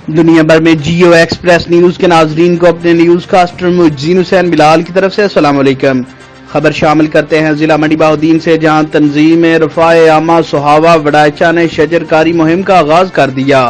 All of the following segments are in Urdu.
دنیا بھر میں جیو ایکسپریس نیوز کے ناظرین کو اپنے نیوز کاسٹر محدثین حسین بلال کی طرف سے السلام علیکم۔ خبر شامل کرتے ہیں ضلع منڈی بہاؤالدین سے، جہاں تنظیم رفاع عامہ صحابہ وڈائچہ نے شجر کاری مہم کا آغاز کر دیا۔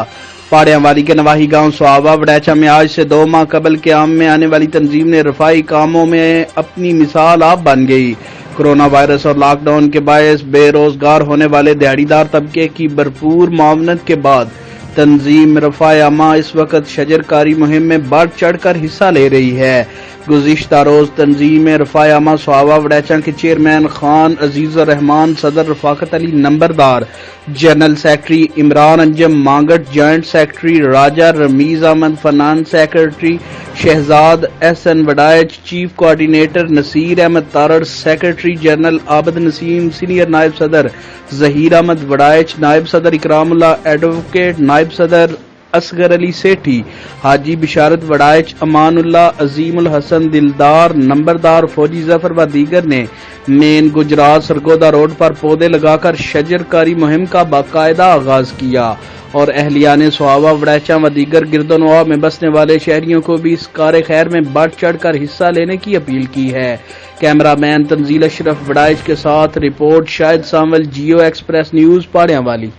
پاڑیاں والی کے نواحی گاؤں صحابہ وڈائچہ میں آج سے 2 ماہ قبل قیام میں آنے والی تنظیم نے رفاعی کاموں میں اپنی مثال آپ بن گئی۔ کرونا وائرس اور لاک ڈاؤن کے باعث بے روزگار ہونے والے دیہڑی دار طبقے کی بھرپور معاونت کے بعد تنظیم رفاع عامہ اس وقت شجر کاری مہم میں بڑھ چڑھ کر حصہ لے رہی ہے۔ گزشتہ روز تنظیم رفاع عامہ صحابہ وڈائچہ کے چیئرمین خان عزیز الرحمان، صدر رفاقت علی نمبردار، general secretary Imran Anjum Mangat, joint secretary Raja Ramiz Ahmed, finance secretary Shahzad S N Waraich, chief coordinator Naseer Ahmed Tarar, secretary general Abid Naseem, senior نائب صدر ظہیر احمد وڈائچ، نائب صدر اکرام اللہ ایڈوکیٹ، نائب صدر اصغر علی سیٹھی، حاجی بشارت وڈائچ، امان اللہ، عظیم الحسن دلدار نمبردار، فوجی ظفر و دیگر نے مین گجرات سرگودا روڈ پر پودے لگا کر شجر کاری مہم کا باقاعدہ آغاز کیا اور اہلیان صحابہ وڈائچہ و دیگر گرد و نواح میں بسنے والے شہریوں کو بھی اس کار خیر میں بڑھ چڑھ کر حصہ لینے کی اپیل کی ہے۔ کیمرہ مین تنزیل اشرف وڈائچ کے ساتھ رپورٹ شاہد سامول، جیو ایکسپریس نیوز، پاڑیاں والی۔